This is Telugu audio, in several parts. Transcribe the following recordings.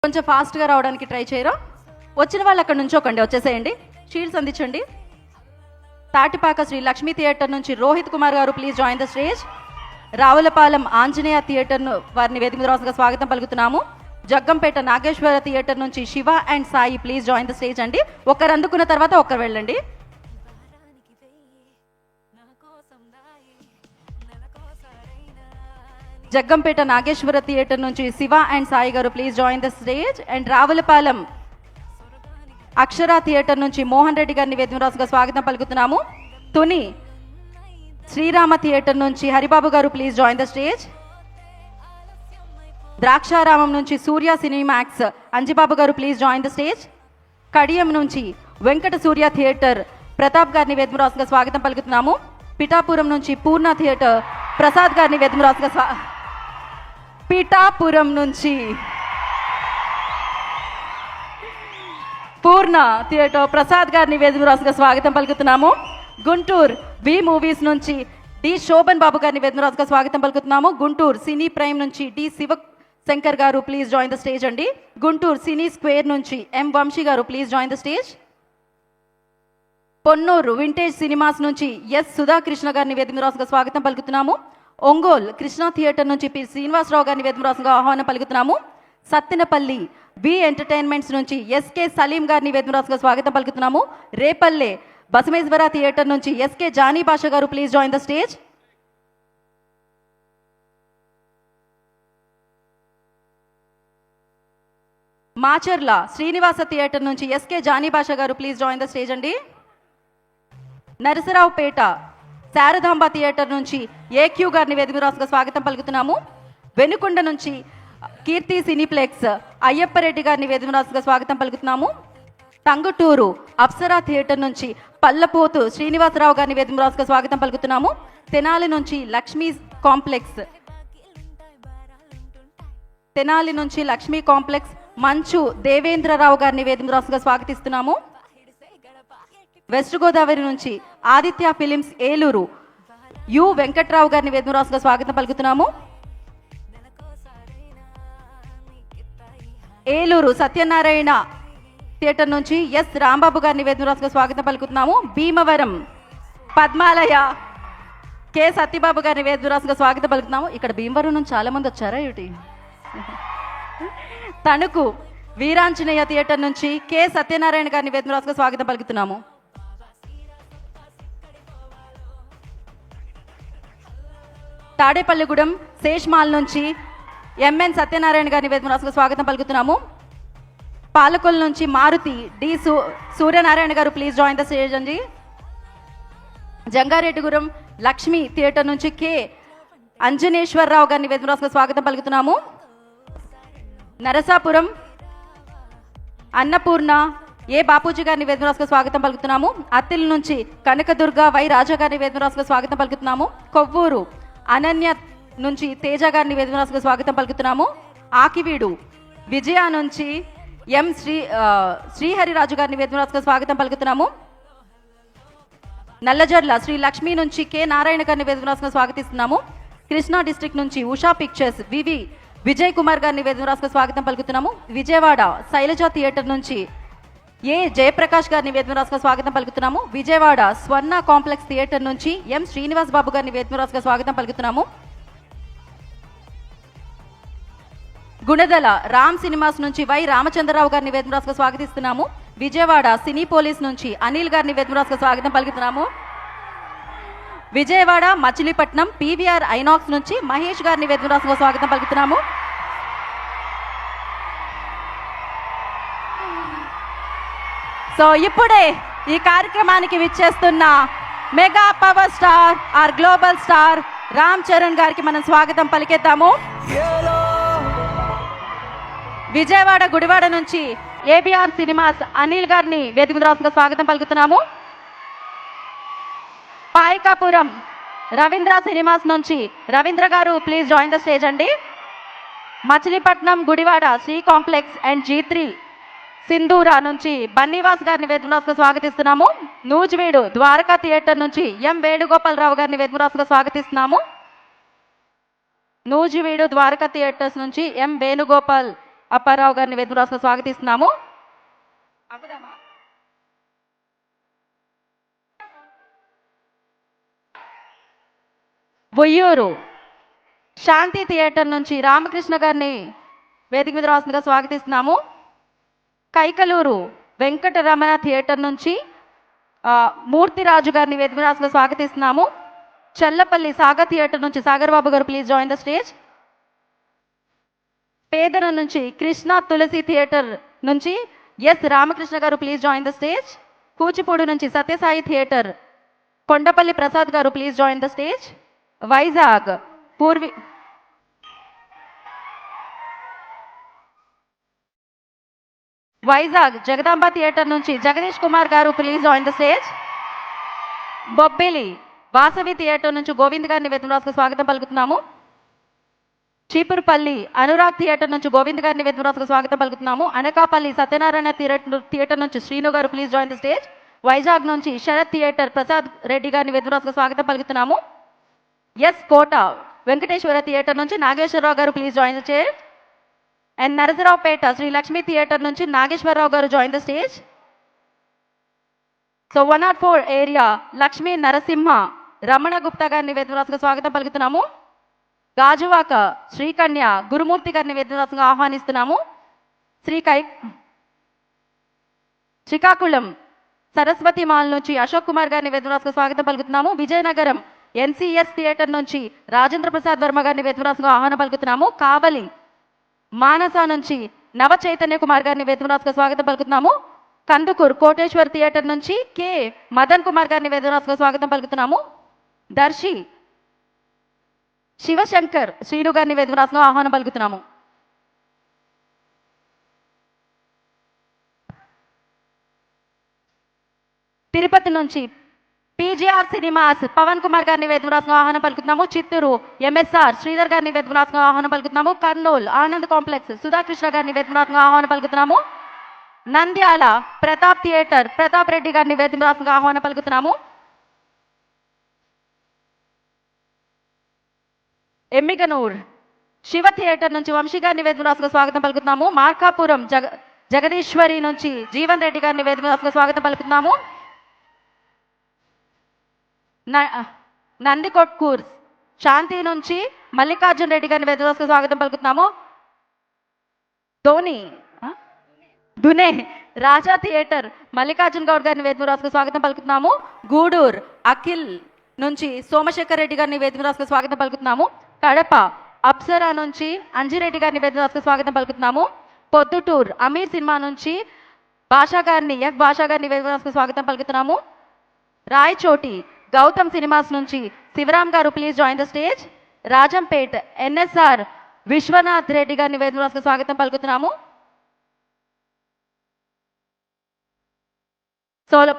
కొంచెం ఫాస్ట్గా రావడానికి ట్రై చేయరా? వచ్చిన వాళ్ళు అక్కడ నుంచోకండి, వచ్చేసేయండి. షీల్డ్స్ అందించండి. తాటిపాక శ్రీ లక్ష్మీ థియేటర్ నుంచి రోహిత్ కుమార్ గారు please join the stage. Ravulapalem Anjaneya థియేటర్ను వారిని వేదిక మీద రాసుగా స్వాగతం పలుకుతున్నాము. జగ్గంపేట నాగేశ్వర థియేటర్ నుంచి Shiva and Sai please join the stage అండి. ఒకరు అందుకున్న తర్వాత ఒకరు వెళ్ళండి. జగ్గంపేట నాగేశ్వర థియేటర్ నుంచి శివ అండ్ సాయి గారు please join the stage. And Ravulapalem Akshara theatre నుంచి మోహన్ రెడ్డి గారిని వేదిక రాసుగా స్వాగతం పలుకుతున్నాము. తుని శ్రీరామ థియేటర్ నుంచి హరిబాబు గారు please join the stage. Draksharamam నుంచి సూర్య సినిమాక్స్ అంజిబాబు గారు please join the stage. Kadiyam నుంచి వెంకట సూర్య థియేటర్ ప్రతాప్ గారిని వేదిక రాసుగా స్వాగతం పలుకుతున్నాము. పిఠాపురం నుంచి పూర్ణ థియేటర్ ప్రసాద్ గారిని వేదిక రాసుగా పిఠాపురం నుంచి పూర్ణ థియేటర్ ప్రసాద్ గారిని వేదిక రాసుగా స్వాగతం పలుకుతున్నాము. గుంటూరు వి మూవీస్ నుంచి డి శోభన్ బాబు గారిని వేదిక రాసుగా స్వాగతం పలుకుతున్నాము. గుంటూరు సినీ ప్రైమ్ నుంచి డి శివ శంకర్ గారు ప్లీజ్ జాయిన్ ద స్టేజ్ అండి. గుంటూరు సినీ స్క్వేర్ నుంచి ఎం వంశీ గారు please join the stage. Ponnuru vintage cinemas నుంచి ఎస్ సుధాకృష్ణ గారిని వేదిక రాసుగా స్వాగతం పలుకుతున్నాము. ఒంగోలు కృష్ణా థియేటర్ నుంచి పి శ్రీనివాసరావు గారిని వేదిక రాసుగా ఆహ్వానం పలుకుతున్నాము. సత్తెనపల్లి వి ఎంటర్టైన్మెంట్స్ నుంచి ఎస్కే సలీం గారిని వేదిక రాసుగా స్వాగతం పలుకుతున్నాము. రేపల్లె బసమేశ్వర థియేటర్ నుంచి ఎస్కే జానీ భాష గారు please join the stage. Macherla Srinivasa theatre నుంచి ఎస్కే జానీ భాష గారు ప్లీజ్ జాయిన్ ద స్టేజ్ అండి. నరసరావుపేట శారదాంబ థియేటర్ నుంచి ఏక్యూ గారిని వేదిక రాసుగా స్వాగతం పలుకుతున్నాము. వెనుకొండ నుంచి కీర్తి సినీప్లెక్స్ అయ్యప్పరెడ్డి గారిని వేదిక రాసుగా స్వాగతం పలుకుతున్నాము. టంగుటూరు అప్సరా థియేటర్ నుంచి పల్లపోతు శ్రీనివాసరావు గారిని వేదిక రాసుగా స్వాగతం పలుకుతున్నాము. తెనాలి నుంచి లక్ష్మీ కాంప్లెక్స్ మంచు దేవేంద్రరావు గారిని వేదిక రాసుగా స్వాగతిస్తున్నాము. వెస్ట్ గోదావరి నుంచి ఆదిత్య ఫిలిమ్స్ ఏలూరు యు వెంకట్రావు గారిని వేదిక రాసుగా స్వాగతం పలుకుతున్నాము. ఏలూరు సత్యనారాయణ థియేటర్ నుంచి ఎస్ రాంబాబు గారిని వేదిక రాసుగా స్వాగతం పలుకుతున్నాము. భీమవరం పద్మాలయ కె సత్యబాబు గారిని వేదిక రాసుగా స్వాగతం పలుకుతున్నాము. ఇక్కడ భీమవరం నుంచి చాలా మంది వచ్చారా ఏమిటి? తణుకు వీరాంజనేయ థియేటర్ నుంచి కె సత్యనారాయణ గారిని వేదిక రాసుగా స్వాగతం పలుకుతున్నాము. తాడేపల్లిగూడెం శేష్మాల్ నుంచి ఎంఎన్ సత్యనారాయణ గారిని వేదిక రాసుగా స్వాగతం పలుకుతున్నాము. పాలకొల్ నుంచి మారుతి డి సూర్యనారాయణ గారు ప్లీజ్ జాయిన్ ద స్టేజ్ అండి. జంగారెడ్డిగూడెం లక్ష్మి థియేటర్ నుంచి కె అంజనేశ్వరరావు గారిని వేదిక రాసుగా స్వాగతం పలుకుతున్నాము. నరసాపురం అన్నపూర్ణ ఏ బాపూజీ గారిని వేదిక రాసుగా స్వాగతం పలుకుతున్నాము. అత్తిల్ నుంచి కనకదుర్గ వై రాజా గారిని వేదిక రాసుగా స్వాగతం పలుకుతున్నాము. కొవ్వూరు అనన్య నుంచి తేజ గారిని వేదిక రాసుగా స్వాగతం పలుకుతున్నాము. ఆకివీడు విజయ నుంచి ఎం శ్రీహరిరాజు గారిని వేదిక రాసుగా స్వాగతం పలుకుతున్నాము. నల్లజర్ల శ్రీ లక్ష్మి నుంచి కె నారాయణ గారిని వేదిక రాసుగా స్వాగతిస్తున్నాము. కృష్ణా డిస్ట్రిక్ట్ నుంచి ఉషా పిక్చర్స్ వివి విజయ్ కుమార్ గారిని వేదిక రాసుగా స్వాగతం పలుకుతున్నాము. విజయవాడ శైలజ థియేటర్ నుంచి ఏ జయప్రకాష్ గారిని వేదిక రాసుగా స్వాగతం పలుకుతున్నాము. విజయవాడ స్వర్ణ కాంప్లెక్స్ థియేటర్ నుంచి ఎం శ్రీనివాస్ బాబు గారిని వేదిక రాసుగా స్వాగతం పలుకుతున్నాము. గుణదల రామ్ సినిమాస్ నుంచి వై రామచంద్రరావు గారిని వేదిక రాసుగా స్వాగతిస్తున్నాము. విజయవాడ సినీ పోలీస్ నుంచి అనిల్ గారిని వేదిక రాసుగా స్వాగతం పలుకుతున్నాము. విజయవాడ మచిలీపట్నం పీవీఆర్ ఐనాక్స్ నుంచి మహేష్ గారిని వేదిక రాసుగా స్వాగతం పలుకుతున్నాము. సో ఇప్పుడే ఈ కార్యక్రమానికి విచ్చేస్తున్న mega power star or global star Ram Charan గారికి మనం స్వాగతం పలికేద్దాము. విజయవాడ గుడివాడ నుంచి ఏబిఆర్ సినిమాస్ అనిల్ గారిని వేదిక రాసుగా స్వాగతం పలుకుతున్నాము. పాయకాపురం రవీంద్ర సినిమాస్ నుంచి రవీంద్ర గారు ప్లీజ్ జాయిన్ ద స్టేజ్ అండి. Machilipatnam Gudivada Sri complex and G3 Sindhura నుంచి బన్నీవాస్ గారిని వేదిక రాసుగా స్వాగతిస్తున్నాము. నూజివీడు ద్వారకా థియేటర్ నుంచి ఎం వేణుగోపాలరావు గారిని వేదిక రాసుగా స్వాగతిస్తున్నాము. నూజివీడు ద్వారకా థియేటర్స్ నుంచి ఎం వేణుగోపాల్ అప్పారావు గారిని వేదిక స్వాగతిస్తున్నాము. బొయ్యూరు శాంతి థియేటర్ నుంచి రామకృష్ణ గారిని వేదిక మీద రాస్తుందిగా స్వాగతిస్తున్నాము. కైకలూరు వెంకటరమణ థియేటర్ నుంచి మూర్తిరాజు గారిని వేదిక మీద రాస్తుందిగా స్వాగతిస్తున్నాము. చెల్లపల్లి సాగర్ థియేటర్ నుంచి సాగర్ బాబు గారు ప్లీజ్ జాయిన్ ద స్టేజ్. పేదన నుంచి కృష్ణ తులసి థియేటర్ నుంచి ఎస్ రామకృష్ణ గారు please join the stage. Kuchipudi నుంచి సత్యసాయి థియేటర్ కొండపల్లి ప్రసాద్ గారు please join the stage. Vizag Jagadamba theatre నుంచి జగదీష్ కుమార్ గారు please join the stage. Bobbili Vasavi theatre నుంచి గోవింద్ గారిని వేదిక స్వాగతం పలుకుతున్నాము. చీపురుపల్లి అనురాగ్ థియేటర్ నుంచి గోవింద్ గారిని వేదిక స్వాగతం పలుకుతున్నాము. అనకాపల్లి సత్యనారాయణ థియేటర్ నుంచి శ్రీను గారు please join the stage. Vizag నుంచి శరత్ థియేటర్ ప్రసాద్ రెడ్డి గారిని వేదిక స్వాగతం పలుకుతున్నాము. ఎస్ కోట వెంకటేశ్వర థియేటర్ నుంచి నాగేశ్వరరావు గారు please join the stage. And Narasaraopet Sri Lakshmi theatre నుంచి నాగేశ్వరరావు గారు join the stage. So 104 area Lakshmi Narasimha Ramana Gupta గారిని వేదిక స్వాగతం పలుకుతున్నాము. గాజువాక శ్రీకన్య గురుమూర్తి గారిని వేదిక ఆహ్వానిస్తున్నాము. శ్రీకాకుళం సరస్వతి మాల్ నుంచి అశోక్ కుమార్ గారిని వేదిక స్వాగతం పలుకుతున్నాము. విజయనగరం ఎన్సిఎస్ థియేటర్ నుంచి రాజేంద్ర ప్రసాద్ వర్మ గారిని వేదిక ఆహ్వానం పలుకుతున్నాము. కావలి మానస నుంచి నవ చైతన్య కుమార్ గారిని వేదిక స్వాగతం పలుకుతున్నాము. కందుకూరు కోటేశ్వర్ థియేటర్ నుంచి కె మదన్ కుమార్ గారిని వేదిక స్వాగతం పలుకుతున్నాము. దర్శి శివశంకర్ శ్రీను గారిని వేదిక ఆహ్వానం పలుకుతున్నాము. తిరుపతి నుంచి పీజీఆర్ సినిమాస్ పవన్ కుమార్ గారిని వేదిక ఆహ్వానం పలుకుతున్నాము. చిత్తూరు ఎంఎస్ఆర్ శ్రీధర్ గారిని వేదిక ఆహ్వానం పలుకుతున్నాము. కర్నూలు ఆనంద్ కాంప్లెక్స్ సుధాకృష్ణ గారిని వేదిక ఆహ్వానం పలుకుతున్నాము. నంద్యాల ప్రతాప్ థియేటర్ ప్రతాప్ రెడ్డి గారిని వేదిక ఆహ్వానం పలుకుతున్నాము. ఎమ్మిగనూర్ శివ థియేటర్ నుంచి వంశీ గారిని వేదిక స్వాగతం పలుకుతున్నాము. మార్కాపురం జగదీశ్వరి నుంచి జీవన్ రెడ్డి గారిని వేదిక స్వాగతం పలుకుతున్నాము. నందికొట్కూర్ శాంతి నుంచి మల్లికార్జున్ రెడ్డి గారిని వేదిక స్వాగతం పలుకుతున్నాము. దునే రాజా థియేటర్ మల్లికార్జున్ గౌడ్ గారిని వేదిక స్వాగతం పలుకుతున్నాము. గూడూర్ అఖిల్ నుంచి సోమశేఖర్ రెడ్డి గారిని వేదిక స్వాగతం పలుకుతున్నాము. కడప అప్సరా నుంచి అంజిరెడ్డి గారిని వేదిక స్వాగతం పలుకుతున్నాము. పొద్దుటూర్ అమీర్ సినిమా నుంచి భాషా గారిని వేదిక స్వాగతం పలుకుతున్నాము. రాయచోటి గౌతమ్ సినిమాస్ నుంచి శివరామ్ గారు please join the stage. Rajampet NSR Viswanath Reddy గారిని వేదిక స్వాగతం పలుకుతున్నాము.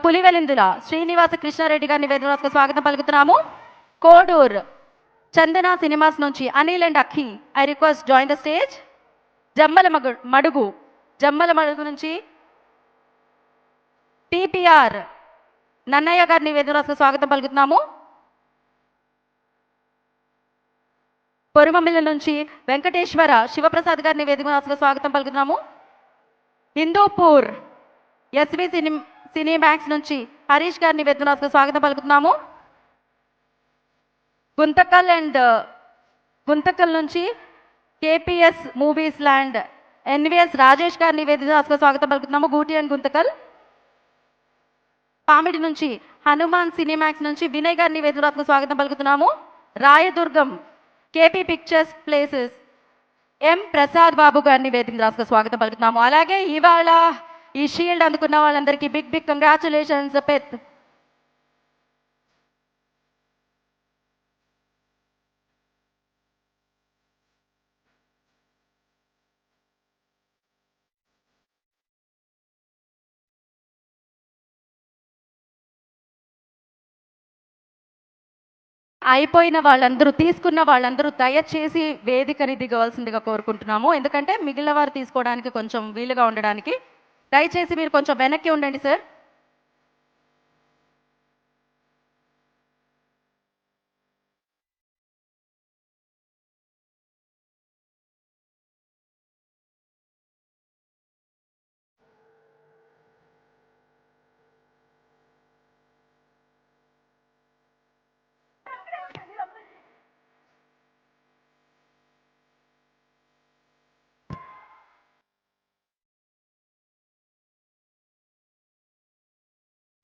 పులివెలిందుల శ్రీనివాస కృష్ణారెడ్డి గారిని వేదిక స్వాగతం పలుకుతున్నాము. కోడూర్ చందన సినిమాస్ నుంచి Anil and Akhi I request join the stage. Jammalamadugu నుంచి టిపిఆర్ నన్నయ్య గారిని వేదిక స్వాగతం పలుకుతున్నాము. పొరుమమిల్ల నుంచి వెంకటేశ్వర శివప్రసాద్ గారిని వేదిక స్వాగతం పలుకుతున్నాము. హిందూపూర్ ఎస్వి సినీమాక్స్ నుంచి హరీష్ గారిని వేదిక స్వాగతం పలుకుతున్నాము. గుంతకల్ నుంచి KPS movies land NVS Rajesh గారిని వేదిక స్వాగతం పలుకుతున్నాము. గూటి అండ్ గుంతకల్. పామిడి నుంచి హనుమాన్ సినిమాక్స్ నుంచి వినయ్ గారిని వేదిక స్వాగతం పలుకుతున్నాము. రాయదుర్గం కేపీ పిక్చర్స్ ప్లేసెస్ ఎం ప్రసాద్ బాబు గారిని వేదిక స్వాగతం పలుకుతున్నాము. అలాగే ఇవాళ ఈ షీల్డ్ అందుకున్న వాళ్ళందరికీ బిగ్ కంగ్రాచులేషన్స్. అయిపోయిన వాళ్ళందరూ తీసుకున్న వాళ్ళందరూ దయచేసి వేదికని దిగవలసిందిగా కోరుకుంటున్నాము. ఎందుకంటే మిగిలిన వారు తీసుకోవడానికి కొంచెం వీలుగా ఉండడానికి దయచేసి మీరు కొంచెం వెనక్కి ఉండండి సార్.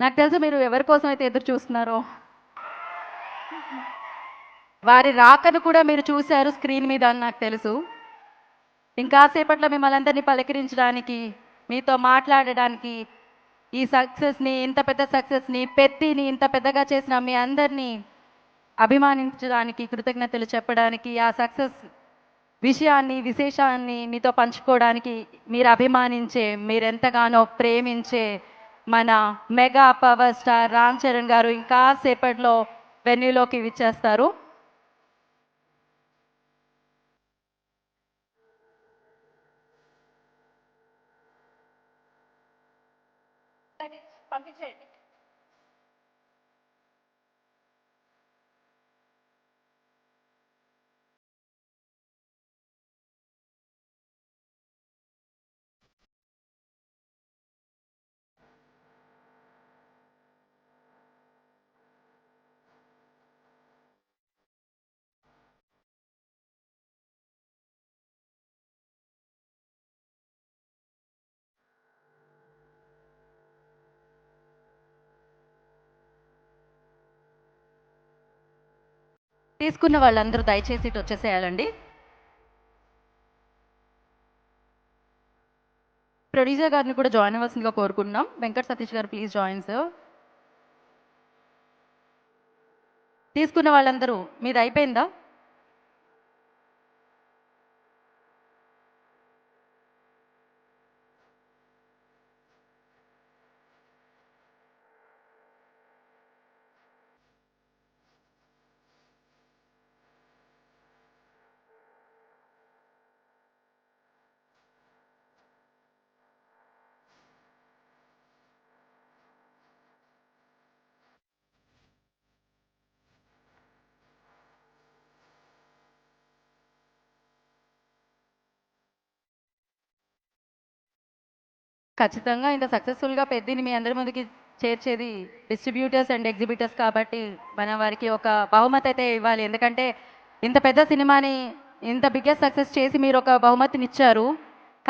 నాకు తెలుసు మీరు ఎవరి కోసం అయితే ఎదురు చూస్తున్నారో. వారి రాకను కూడా మీరు చూశారు స్క్రీన్ మీద అని నాకు తెలుసు. ఇంకాసేపట్లో మిమ్మల్ని అందరినీ పలకరించడానికి, మీతో మాట్లాడడానికి, ఈ సక్సెస్ని, ఇంత పెద్ద సక్సెస్ని, పెద్దిని ఇంత పెద్దగా చేసిన మీ అందరినీ అభిమానించడానికి, కృతజ్ఞతలు చెప్పడానికి, ఆ సక్సెస్ విషయాన్ని, విశేషాన్ని మీతో పంచుకోవడానికి, మీరు అభిమానించే, మీరెంతగానో ప్రేమించే మన mega power star Ram Charan గారు ఇంకాసేపట్లో వెన్యూలోకి విచ్చేస్తారు. పంపించేయండి. తీసుకున్న వాళ్ళందరూ దయచేసి ఇటు వచ్చేసేయాలండి. ప్రొడ్యూసర్ గారిని కూడా జాయిన్ అవ్వాల్సిందిగా కోరుకుంటున్నాం. వెంకట సతీష్ గారు ప్లీజ్ జాయిన్ సార్. తీసుకున్న వాళ్ళందరూ మీది అయిపోయిందా? ఖచ్చితంగా ఇంత సక్సెస్ఫుల్గా పెద్దిని మీ అందరి ముందుకి చేర్చేది డిస్ట్రిబ్యూటర్స్ అండ్ ఎగ్జిబిటర్స్ కాబట్టి మన వారికి ఒక బహుమతి అయితే ఇవ్వాలి. ఎందుకంటే ఇంత పెద్ద సినిమాని ఇంత బిగ్గెస్ట్ సక్సెస్ చేసి మీరు ఒక బహుమతిని ఇచ్చారు.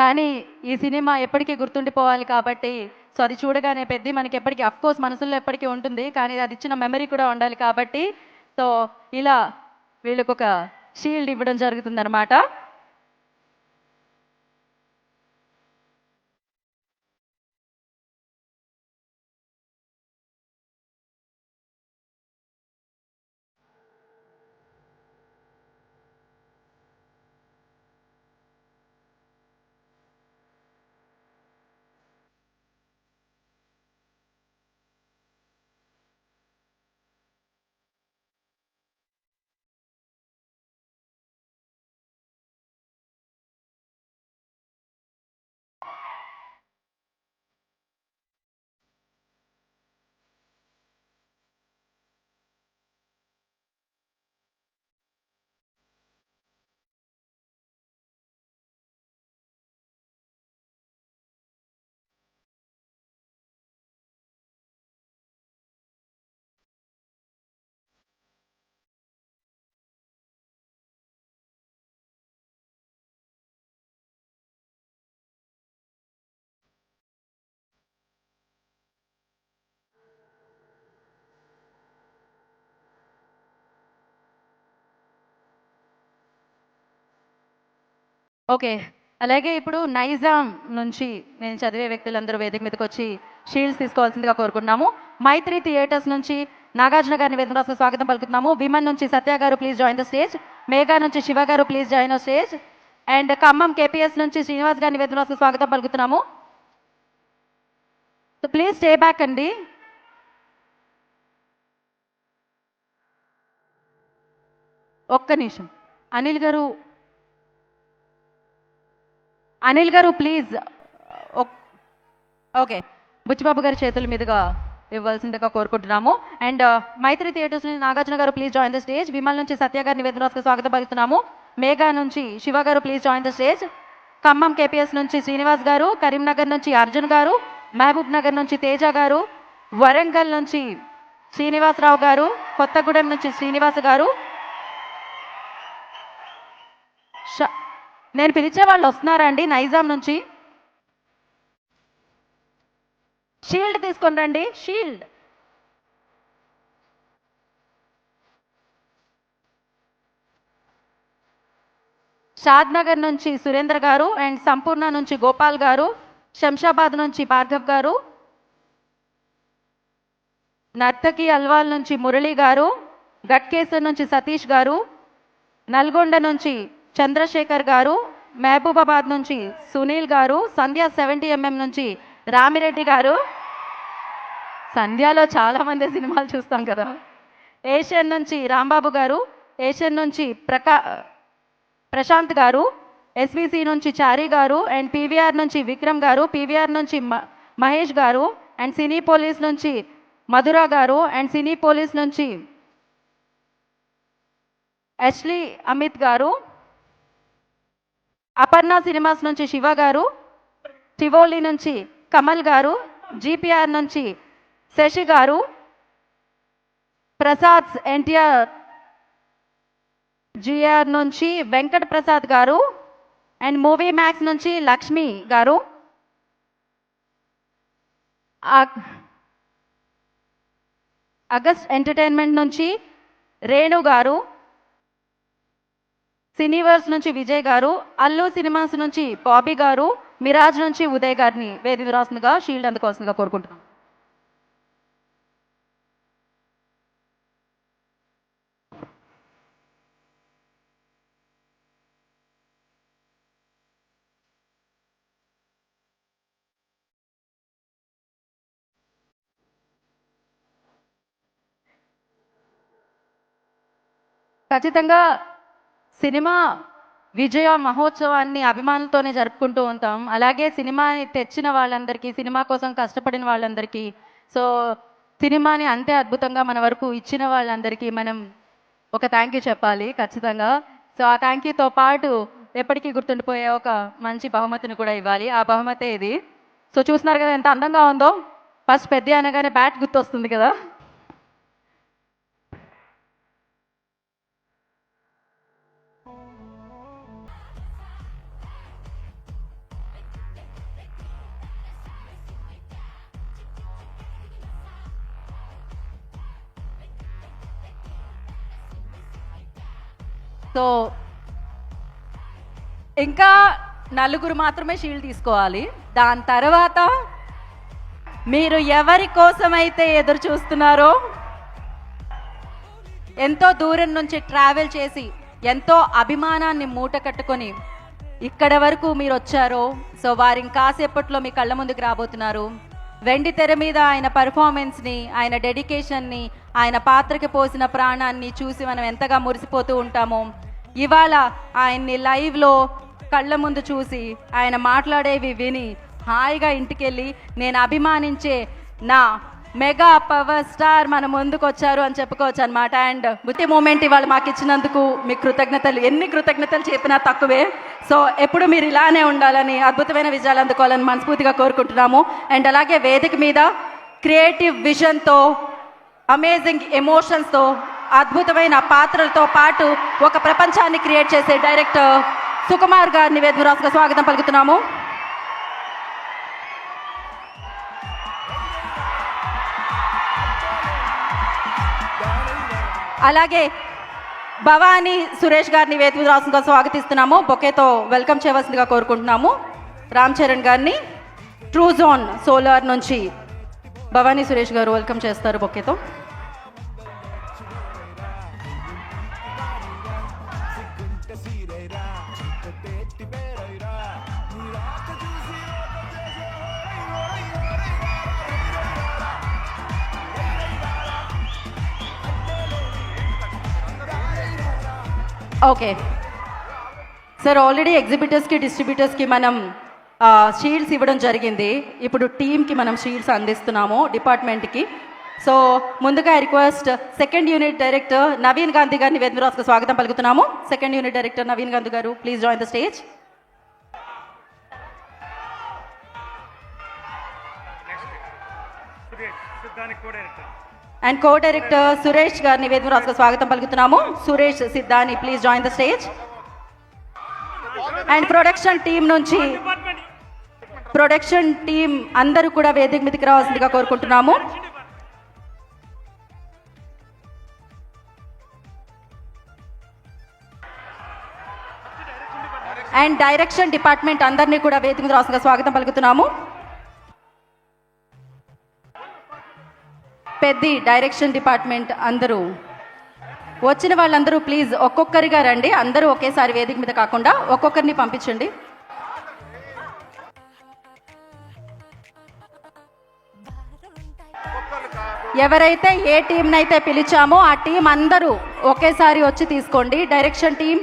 కానీ ఈ సినిమా ఎప్పటికీ గుర్తుండిపోవాలి కాబట్టి సో అది చూడగానే పెద్ది మనకి ఎప్పటికీ కోర్స్ మనసులో ఎప్పటికీ ఉంటుంది. కానీ అది ఇచ్చిన మెమరీ కూడా ఉండాలి కాబట్టి సో ఇలా వీళ్ళకి ఒక షీల్డ్ ఇవ్వడం జరుగుతుందన్నమాట. ఓకే. అలాగే ఇప్పుడు నైజాం నుంచి నేను చదివే వ్యక్తులందరూ వేదిక మీదకి వచ్చి షీల్డ్స్ తీసుకోవాల్సిందిగా కోరుకుంటున్నాము. మైత్రి థియేటర్స్ నుంచి నాగార్జున గారిని వేదిక రాష్ట్ర స్వాగతం పలుకుతున్నాము. విమన్ నుంచి సత్య గారు please join the stage. Megha నుంచి శివ గారు please join the stage. And Khammam KPS నుంచి శ్రీనివాస్ గారిని వేదిక రాష్ట్ర స్వాగతం పలుకుతున్నాము. సో ప్లీజ్ స్టే బ్యాక్ అండి. ఒక్క నిమిషం. అనిల్ గారు ప్లీజ్. ఓకే. బుచ్చిబాబు గారి చేతుల మీదుగా ఇవ్వాల్సిందిగా కోరుకుంటున్నాము. అండ్ మైత్రి థియేటర్స్ నుంచి నాగార్జున గారు please join the stage. Vimal నుంచి సత్య గారిని వేదిక స్వాగతం పలుకుతున్నాము. మేఘా నుంచి శివ గారు please join the stage. Khammam KPS నుంచి శ్రీనివాస్ గారు, కరీంనగర్ నుంచి అర్జున్ గారు, మహబూబ్ నగర్ నుంచి తేజ గారు, వరంగల్ నుంచి శ్రీనివాసరావు గారు, కొత్తగూడెం నుంచి శ్రీనివాస్ గారు. నేను పిలిచే వాళ్ళు వస్తున్నారా అండి నైజాం నుంచి? షీల్డ్ తీసుకొని రండి, షీల్డ్. షాద్ నగర్ నుంచి సురేంద్ర గారు అండ్ సంపూర్ణ నుంచి గోపాల్ గారు, శంషాబాద్ నుంచి భార్గవ్ గారు, నర్తకి అల్వాల్ నుంచి మురళి గారు, గట్కేసర్ నుంచి సతీష్ గారు, నల్గొండ నుంచి చంద్రశేఖర్ గారు, మహబూబాబాద్ నుంచి సునీల్ గారు, సంధ్య 70mm నుంచి రామిరెడ్డి గారు. సంధ్యలో చాలామంది సినిమాలు చూస్తాం కదా. ఏషియన్ నుంచి రాంబాబు గారు, ఏషియన్ నుంచి ప్రశాంత్ గారు, ఎస్విసి నుంచి చారి గారు అండ్ పీవీఆర్ నుంచి విక్రమ్ గారు, పీవీఆర్ నుంచి మహేష్ గారు అండ్ సినీ పోలీస్ నుంచి మధుర గారు అండ్ సినీ పోలీస్ నుంచి అష్లీ అమిత్ గారు, అపర్ణ సినిమాస్ నుంచి శివ గారు, టివోలి నుంచి కమల్ గారు, జీపీఆర్ నుంచి శశి గారు, ప్రసాద్ ఎన్టీఆర్ జిఆర్ నుంచి వెంకట ప్రసాద్ గారు అండ్ మూవీ మ్యాక్స్ నుంచి లక్ష్మి గారు, అగస్ట్ ఎంటర్టైన్మెంట్ నుంచి రేణు గారు, సినీవర్స్ నుంచి విజయ్ గారు, అల్లు సినిమాస్ నుంచి బాబీ గారు, మిరాజ్ నుంచి ఉదయ్ గారిని వేదిక రాస్తుందిగా షీల్డ్ అందుకోవాల్సిందిగా కోరుకుంటున్నాం. ఖచ్చితంగా సినిమా విజయ మహోత్సవాన్ని అభిమానులతోనే జరుపుకుంటూ ఉంటాం. అలాగే సినిమాని తెచ్చిన వాళ్ళందరికీ, సినిమా కోసం కష్టపడిన వాళ్ళందరికీ, సో సినిమాని అంతే అద్భుతంగా మన వరకు ఇచ్చిన వాళ్ళందరికీ మనం ఒక థ్యాంక్ యూ చెప్పాలి ఖచ్చితంగా. సో ఆ థ్యాంక్ యూతో పాటు ఎప్పటికీ గుర్తుండిపోయే ఒక మంచి బహుమతిని కూడా ఇవ్వాలి. ఆ బహుమతే ఇది. సో చూస్తున్నారు కదా ఎంత అందంగా ఉందో. ఫస్ట్ పెద్ద అనగానే బ్యాట్ గుర్తొస్తుంది కదా. సో ఇంకా నలుగురు మాత్రమే షీల్డ్ తీసుకోవాలి. దాని తర్వాత మీరు ఎవరి కోసమైతే ఎదురు చూస్తున్నారో, ఎంతో దూరం నుంచి ట్రావెల్ చేసి ఎంతో అభిమానాన్ని మూట కట్టుకొని ఇక్కడ వరకు మీరు వచ్చారో, సో వారి ఇంకాసేపట్లో మీ కళ్ళ ముందుకు రాబోతున్నారు. వెండి తెర మీద ఆయన పర్ఫార్మెన్స్ని, ఆయన డెడికేషన్ని, ఆయన పాత్రకి పోసిన ప్రాణాన్ని చూసి మనం ఎంతగా మురిసిపోతూ ఉంటామో, ఇవాళ ఆయన్ని లైవ్లో కళ్ళ ముందు చూసి ఆయన మాట్లాడేవి విని హాయిగా ఇంటికెళ్ళి నేను అభిమానించే నా మెగా పవర్ స్టార్ మన ముందుకు వచ్చారు అని చెప్పుకోవచ్చు అనమాట. అండ్ బుద్ధి మూమెంట్ ఇవాళ మాకు ఇచ్చినందుకు మీకు కృతజ్ఞతలు. ఎన్ని కృతజ్ఞతలు చెప్పినా తక్కువే. సో ఎప్పుడు మీరు ఇలానే ఉండాలని, అద్భుతమైన విజయాలు అందుకోవాలని మనస్ఫూర్తిగా కోరుకుంటున్నాము. అండ్ అలాగే వేదిక మీద క్రియేటివ్ విజన్తో, అమేజింగ్ ఎమోషన్స్తో, అద్భుతమైన పాత్రలతో పాటు ఒక ప్రపంచాన్ని క్రియేట్ చేసే డైరెక్టర్ సుకుమార్ గారిని వేదికరాసుగా స్వాగతం పలుకుతున్నాము. అలాగే భవానీ సురేష్ గారిని వేదిక రాసుగా స్వాగతిస్తున్నాము. బొకేతో వెల్కమ్ చేయవలసిందిగా కోరుకుంటున్నాము. రామ్ చరణ్ గారిని ట్రూ జోన్ సోలార్ నుంచి భవానీ సురేష్ గారు వెల్కమ్ చేస్తారు బొకేతో. ఓకే సార్, ఆల్రెడీ ఎగ్జిబిటర్స్కి, డిస్ట్రిబ్యూటర్స్కి మనం షీల్డ్స్ ఇవ్వడం జరిగింది. ఇప్పుడు టీమ్కి మనం షీల్డ్స్ అందిస్తున్నాము డిపార్ట్మెంట్కి. సో ముందుగా request second unit director Naveen Gandhi గారిని వేదికరాసుగా స్వాగతం పలుకుతున్నాము. Second unit director Naveen Gandhi గారు, please join the stage. And co director Suresh గారిని వేదికరాసుగా స్వాగతం పలుకుతున్నాము. Suresh Siddhani, please join the stage. And production team నుంచి ప్రొడక్షన్ టీం అందరూ కూడా వేదిక మీదకి రావాల్సిందిగా కోరుకుంటున్నాము. అండ్ డైరెక్షన్ డిపార్ట్మెంట్ అందరినీ కూడా వేదిక మీద రావాల్సిందిగా స్వాగతం పలుకుతున్నాము. పెద్ది డైరెక్షన్ డిపార్ట్మెంట్ అందరూ వచ్చిన వాళ్ళందరూ ప్లీజ్ ఒక్కొక్కరిగా రండి. అందరూ ఒకేసారి వేదిక మీద కాకుండా ఒక్కొక్కరిని పంపించండి. ఎవరైతే ఏ టీంనైతే పిలిచామో ఆ టీం అందరూ ఒకేసారి వచ్చి తీసుకోండి. Direction team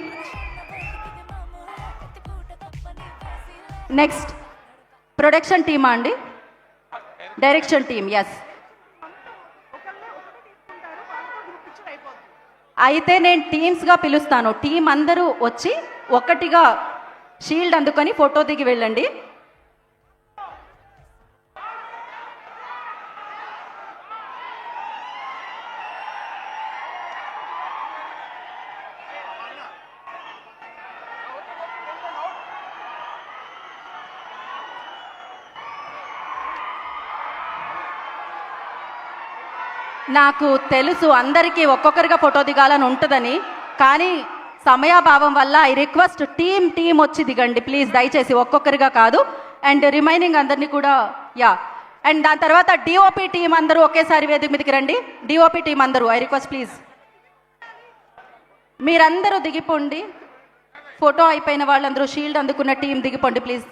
next. ప్రొడక్షన్ టీమా అండి? Direction team yes. అయితే నేను టీమ్స్గా పిలుస్తాను. టీం అందరూ వచ్చి ఒక్కటిగా షీల్డ్ అందుకొని ఫోటో దిగి వెళ్ళండి. నాకు తెలుసు అందరికీ ఒక్కొక్కరిగా ఫోటో దిగాలని ఉంటుందని, కానీ సమయాభావం వల్ల ఐ రిక్వెస్ట్ టీం వచ్చి దిగండి ప్లీజ్, దయచేసి ఒక్కొక్కరిగా కాదు. అండ్ రిమైనింగ్ అందరినీ కూడా యా. అండ్ దాని తర్వాత డిఓపి టీం అందరూ ఒకేసారి వేదిక మీదకి రండి. డిఓపి టీం అందరూ ఐ రిక్వెస్ట్ ప్లీజ్ మీరందరూ దిగిపోండి. ఫోటో అయిపోయిన వాళ్ళందరూ షీల్డ్ అందుకున్న టీం దిగిపోండి ప్లీజ్.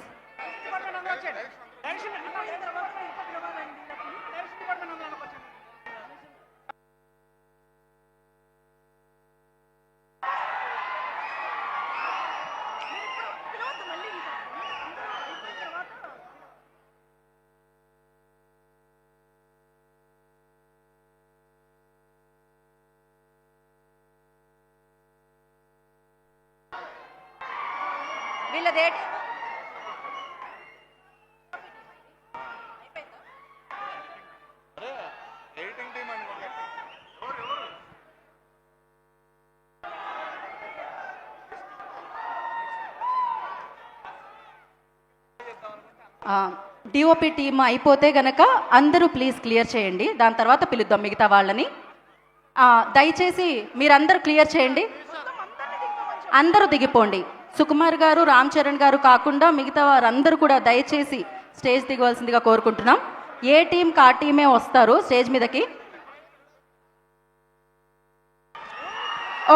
వీళ్ళదేటి డిఓపి టీమ్ అయిపోతే గనక అందరూ ప్లీజ్ క్లియర్ చేయండి. దాని తర్వాత పిలుద్దాం మిగతా వాళ్ళని. దయచేసి మీరందరూ క్లియర్ చేయండి. అందరూ దిగిపోండి. సుకుమార్ గారు, రామ్ చరణ్ గారు కాకుండా మిగతా వారందరూ కూడా దయచేసి స్టేజ్ దిగవలసిందిగా కోరుకుంటున్నాం. ఏ టీంకి ఆ టీమే వస్తారు స్టేజ్ మీదకి.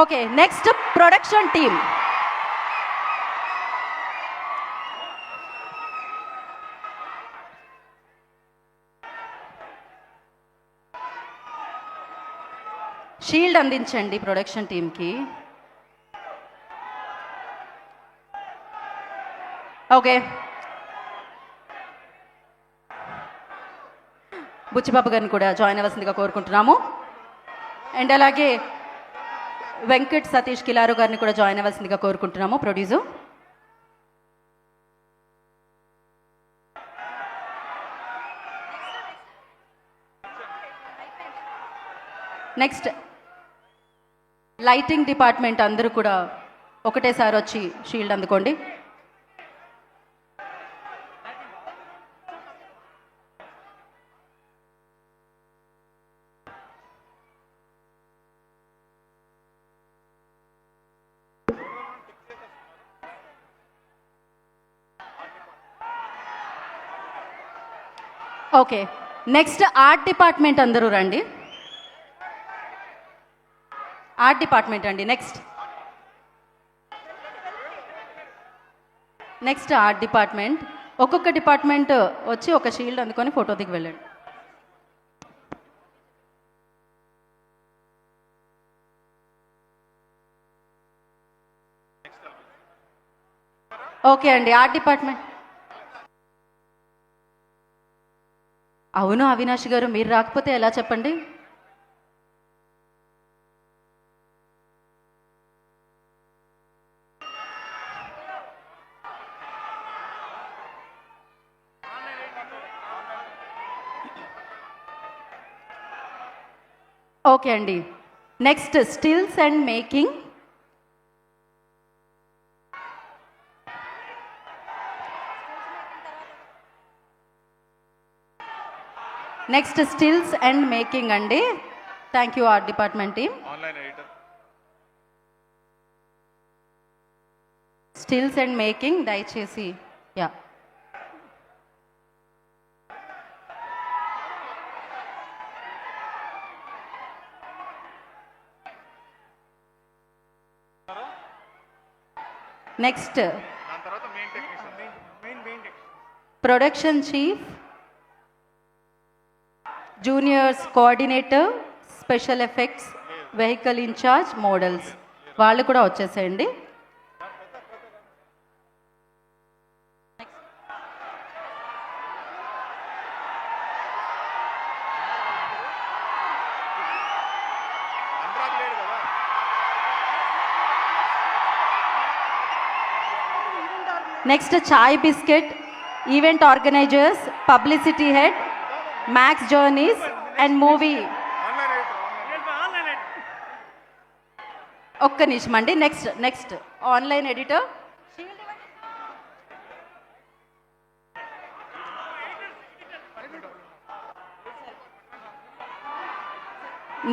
Okay, next production team. Shield అందించండి ప్రొడక్షన్ టీంకి. ఓకే, బుచ్చిబాబు గారిని కూడా జాయిన్ అవ్వాల్సిందిగా కోరుకుంటున్నాము. అండ్ అలాగే వెంకట్ సతీష్ కిలారు గారిని కూడా జాయిన్ అవ్వాల్సిందిగా కోరుకుంటున్నాము. ప్రొడ్యూసర్ నెక్స్ట్ లైటింగ్ డిపార్ట్మెంట్ అందరూ కూడా ఒకటేసారి వచ్చి షీల్డ్ అందుకోండి. ఓకే, నెక్స్ట్ ఆర్ట్ డిపార్ట్మెంట్ అందరూ రండి. ఆర్ట్ డిపార్ట్మెంట్ అండి నెక్స్ట్ ఆర్ట్ డిపార్ట్మెంట్. ఒక్కొక్క డిపార్ట్మెంట్ వచ్చి ఒక షీల్డ్ అందుకొని ఫోటో దిగి వెళ్ళండి. ఓకే అండి, ఆర్ట్ డిపార్ట్మెంట్. అవును అవినాష్ గారు, మీరు రాకపోతే ఎలా చెప్పండి. ఓకే అండి, next stills and making. Next stills and making అండి. Thank you art department team. Stills and making దయచేసి యా. Next production chief, juniors coordinator, special effects, vehicle incharge, models వాళ్ళు కూడా వచ్చేసేయండి. Next chai biscuit, event organisers, publicity head, Max Journeys and movie. ఒక్క నిమిషం అండి. Next online editor,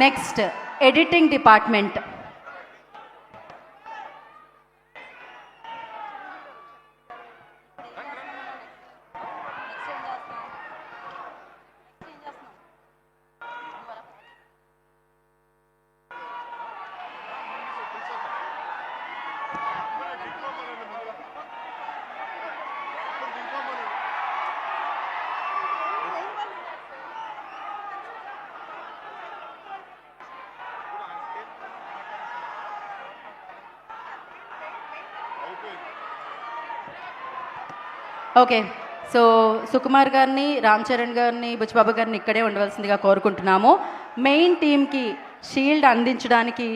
next editing department, okay. So Sukumar గారిని, రామ్ చరణ్ గారిని, బుచ్చిబాబు గారిని ఇక్కడే ఉండవలసిందిగా కోరుకుంటున్నాము. మెయిన్ టీమ్కి షీల్డ్ అందించడానికి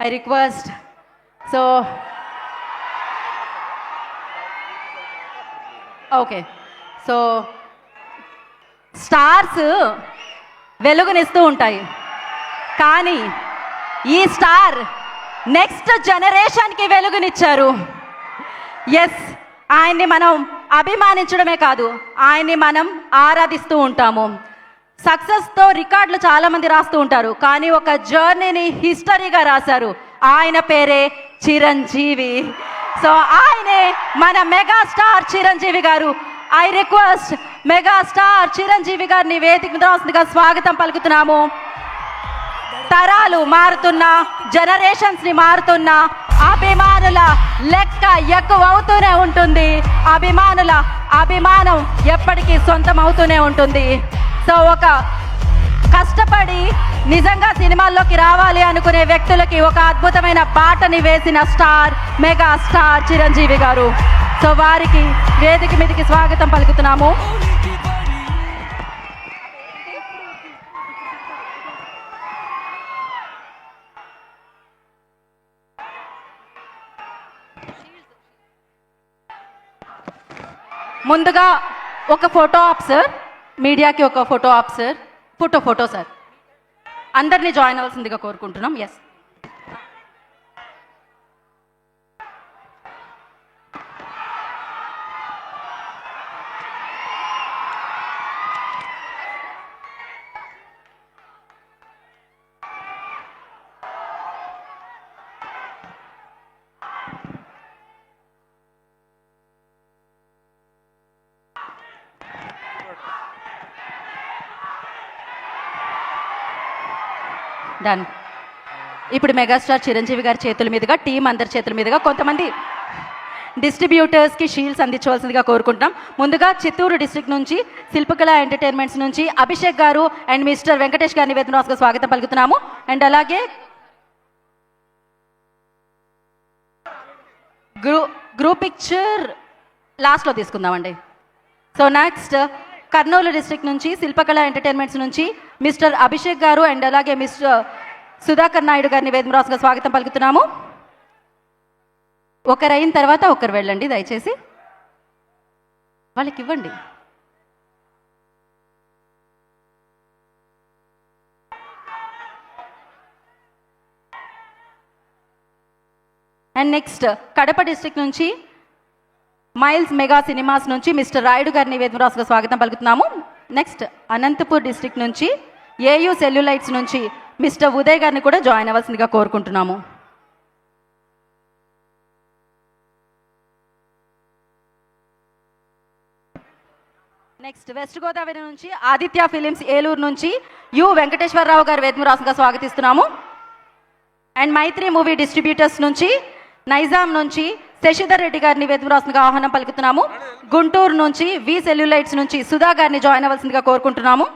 I request. So okay, so stars వెలుగునిస్తూ ఉంటాయి, కానీ ఈ స్టార్ నెక్స్ట్ జనరేషన్కి వెలుగునిచ్చారు. ఎస్, ఆయన్ని మనం అభిమానించడమే కాదు, ఆయన్ని మనం ఆరాధిస్తూ ఉంటాము. సక్సెస్తో రికార్డులు చాలామంది రాస్తూ ఉంటారు, కానీ ఒక జర్నీని హిస్టరీగా రాశారు. ఆయన పేరే చిరంజీవి. సో ఆయనే మన మెగాస్టార్ చిరంజీవి గారు. ఐ రిక్వెస్ట్ మెగాస్టార్ చిరంజీవి గారిని వేదిక మీద రాస్తుందిగా స్వాగతం పలుకుతున్నాము. తరాలు మారుతున్నా, జనరేషన్స్ని మారుతున్నా, అభిమానుల లెక్క ఎక్కువ అవుతూనే ఉంటుంది. అభిమానుల అభిమానం ఎప్పటికీ సొంతం అవుతూనే ఉంటుంది. సో ఒక కష్టపడి నిజంగా సినిమాల్లోకి రావాలి అనుకునే వ్యక్తులకి ఒక అద్భుతమైన బాటని వేసిన స్టార్, మెగా స్టార్ చిరంజీవి గారు. సో వారికి వేదిక మీదకి స్వాగతం పలుకుతున్నాము. ముందుగా ఒక ఫోటో ఆప్ సార్, మీడియాకి ఒక photo up sir. Photo sir, అందరినీ జాయిన్ అవ్వాల్సిందిగా కోరుకుంటున్నాం. Yes, done. ఇప్పుడు మెగాస్టార్ చిరంజీవి గారి చేతుల మీదుగా, టీం అందరి చేతుల మీదుగా కొంతమంది డిస్ట్రిబ్యూటర్స్కి షీల్డ్స్ అందించవలసిందిగా కోరుకుంటున్నాం. ముందుగా చిత్తూరు డిస్ట్రిక్ట్ నుంచి శిల్పకళ ఎంటర్టైన్మెంట్స్ నుంచి అభిషేక్ గారు అండ్ మిస్టర్ వెంకటేష్ గారిని వేదికగా స్వాగతం పలుకుతున్నాము. అండ్ అలాగే గ్రూప్ పిక్చర్ లాస్ట్లో తీసుకుందామండి. సో నెక్స్ట్ కర్నూలు డిస్ట్రిక్ట్ నుంచి శిల్పకళ ఎంటర్టైన్మెంట్స్ నుంచి మిస్టర్ అభిషేక్ గారు అండ్ అలాగే మిస్టర్ సుధాకర్ నాయుడు గారిని వేదికగా స్వాగతం పలుకుతున్నాము. ఒకరు అయిన తర్వాత ఒకరు వెళ్ళండి, దయచేసి వాళ్ళకి ఇవ్వండి. అండ్ నెక్స్ట్ కడప డిస్ట్రిక్ట్ నుంచి మైల్స్ మెగా సినిమాస్ నుంచి మిస్టర్ రాయుడు గారిని వేదికగా స్వాగతం పలుకుతున్నాము. నెక్స్ట్ అనంతపూర్ డిస్ట్రిక్ట్ నుంచి ఏయూ సెల్యులైట్స్ నుంచి మిస్టర్ ఉదయ్ గారిని కూడా జాయిన్ అవ్వాల్సిందిగా కోరుకుంటున్నాము. నెక్స్ట్ వెస్ట్ గోదావరి నుంచి ఆదిత్య ఫిలిమ్స్ ఏలూరు నుంచి యు వెంకటేశ్వరరావు గారు వేదమురాసంగా స్వాగతిస్తున్నాము. అండ్ మైత్రి మూవీ డిస్ట్రిబ్యూటర్స్ నుంచి నైజాం నుంచి శశిధర్ రెడ్డి గారిని వేదమురాసంగా ఆహ్వానం పలుకుతున్నాము. గుంటూరు నుంచి వి సెల్యులైట్స్ నుంచి సుధా గారిని జాయిన్ అవ్వాల్సిందిగా కోరుకుంటున్నాము.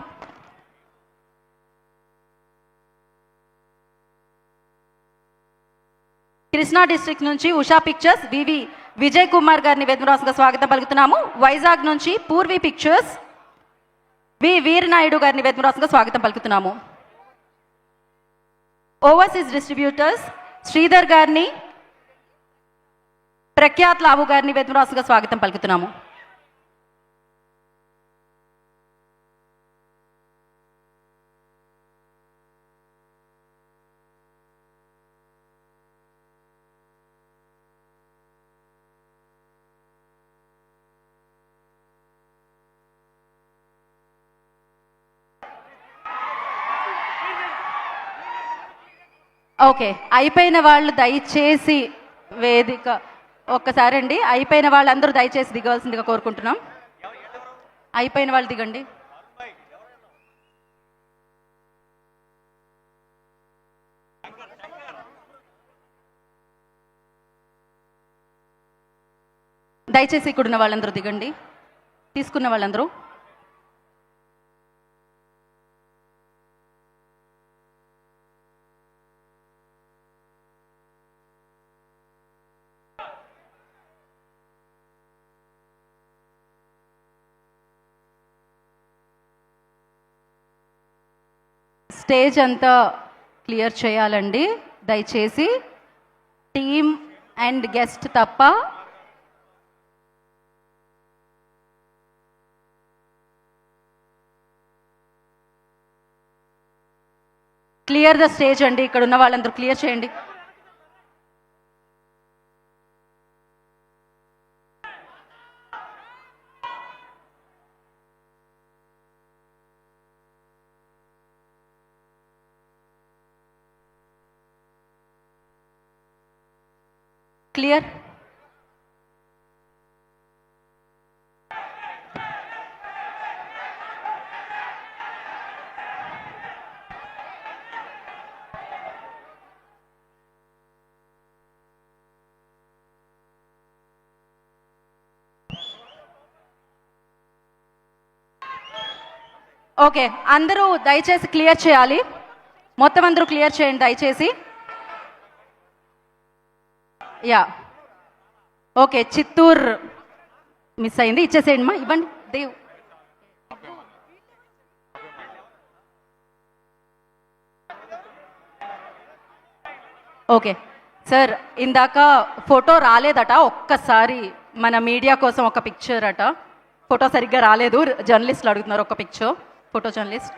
కృష్ణా డిస్ట్రిక్ట్ నుంచి ఉషా పిక్చర్స్ వివి విజయ్ కుమార్ గారిని వేదమురాసంగా స్వాగతం పలుకుతున్నాము. వైజాగ్ నుంచి పూర్వీ పిక్చర్స్ వి వీరనాయుడు గారిని వేదమురాసంగా స్వాగతం పలుకుతున్నాము. ఓవర్సీస్ డిస్ట్రిబ్యూటర్స్ శ్రీధర్ గారిని ప్రఖ్యాత్ లావు గారిని వేదమురాసంగా స్వాగతం పలుకుతున్నాము. ఓకే, అయిపోయిన వాళ్ళు దయచేసి వేదిక ఒక్కసారి అండి, అయిపోయిన వాళ్ళందరూ దయచేసి దిగవలసిందిగా కోరుకుంటున్నాం. అయిపోయిన వాళ్ళు దిగండి. దయచేసి ఇక్కడున్న వాళ్ళందరూ దిగండి. తీసుకున్న వాళ్ళందరూ స్టేజ్ అంతా క్లియర్ చేయాలండి దయచేసి. టీమ్ అండ్ గెస్ట్ తప్ప క్లియర్ ద స్టేజ్ అండి. ఇక్కడ ఉన్న వాళ్ళందరూ క్లియర్ చేయండి. క్లియర్. ఓకే, అందరూ దయచేసి క్లియర్ చేయాలి. మొత్తం అందరూ క్లియర్ చేయండి దయచేసి. యా ఓకే, చిత్తూరు మిస్ అయింది, ఇచ్చేసేయండి మా, ఇవ్వండి దేవ్. ఓకే సార్, ఇందాక ఫోటో రాలేదట, ఒక్కసారి మన మీడియా కోసం ఒక పిక్చర్ అట. ఫోటో సరిగ్గా రాలేదు, జర్నలిస్టులు అడుగుతున్నారు ఒక పిక్చర్. ఫోటో జర్నలిస్ట్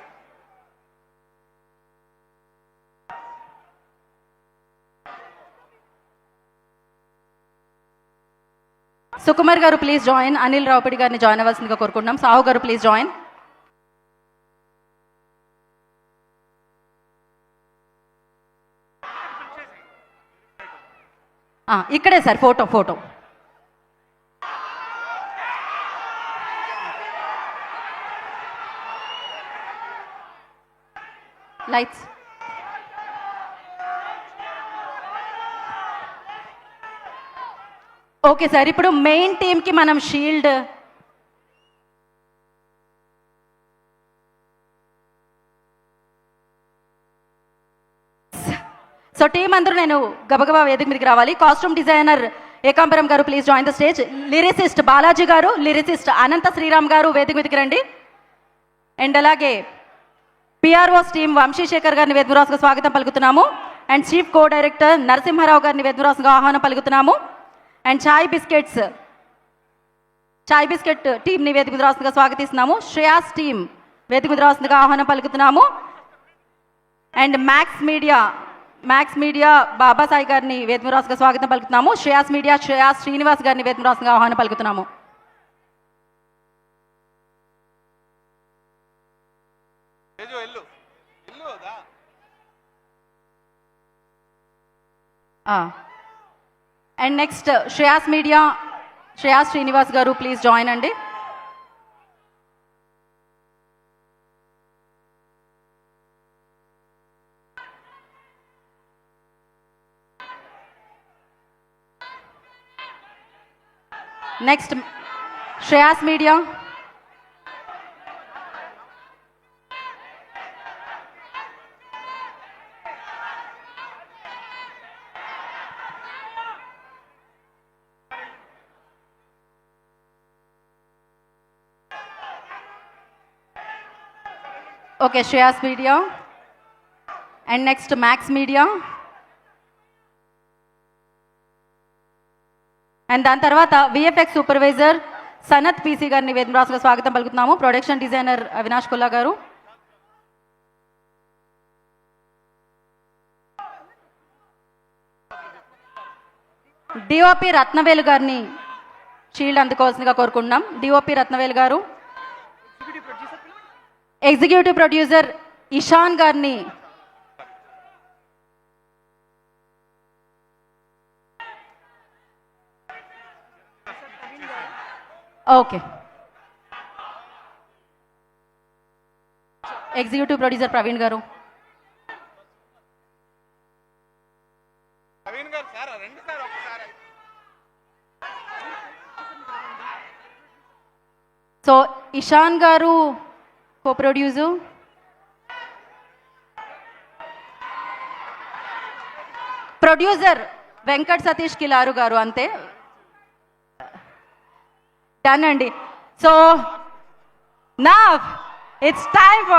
సుకుమార్ గారు ప్లీజ్ జాయిన్. అనిల్ రావుపడి గారిని జాయిన్ అవ్వాల్సిందిగా కోరుకుంటున్నాం. సాహు గారు ప్లీజ్ జాయిన్. ఇక్కడే sir photo. Photo lights. Okay sir, ఇప్పుడు మెయిన్ టీమ్కి మనం షీల్డ్ సో టీం అందరూ నేను గబగబా వేదిక మీదకి రావాలి. కాస్ట్యూమ్ డిజైనర్ ఏకాంబరం గారు please join the stage. Lyricist Balaji గారు, లిరిసిస్ట్ అనంత శ్రీరామ్ గారు వేదిక మీదకి రండి. అండ్ అలాగే పిఆర్ఓస్ టీం వంశీశేఖర్ గారిని వేదమురాసంగా స్వాగతం పలుకుతున్నాము. And chief co director Narasimha Rao గారిని వేదమురాసంగా ఆహ్వానం పలుకుతున్నాము. అండ్ చాయ్ బిస్కెట్ టీంని వేదిక మీద రాస్తుందిగా స్వాగతిస్తున్నాము. శ్రేయాస్ టీం వేదిక మీద రాస్తుందిగా ఆహ్వానం పలుకుతున్నాము. అండ్ మ్యాక్స్ మీడియా బాబాసాయి గారిని వేదిక మీద రాస్తుందిగా స్వాగతం పలుకుతున్నాము. శ్రేయాస్ మీడియా శ్రేయాస్ శ్రీనివాస్ గారిని వేదిక మీద రాస్తుందిగా ఆహ్వానం పలుకుతున్నాము. And next Shreyas media Shreyas Srinivas గారు ప్లీజ్ జాయిన్ అండి. Next Shreyas media okay Shreyas media and next Max media and దాని తర్వాత విఎఫ్ఎక్స్ సూపర్వైజర్ సనత్ పీసీ గారిని వేదరాసుగా స్వాగతం పలుకుతున్నాము. ప్రొడక్షన్ డిజైనర్ అవినాష్ కొల్లా గారు, డిఓపి రత్నవేలు గారిని షీల్డ్ అందుకోవాల్సిందిగా కోరుకుంటున్నాం. డిఓపి రత్నవేలు గారు, ఎగ్జిక్యూటివ్ ప్రొడ్యూసర్ ఇషాన్ గారిని ఓకే ఎగ్జిక్యూటివ్ ప్రొడ్యూసర్ ప్రవీణ్ గారు, సో ఇషాన్ గారు co producer, producer Venkat Satish Kilaru గారు అంతే డన్ అండి. సో నా ఇట్స్ టైమ్ ఫర్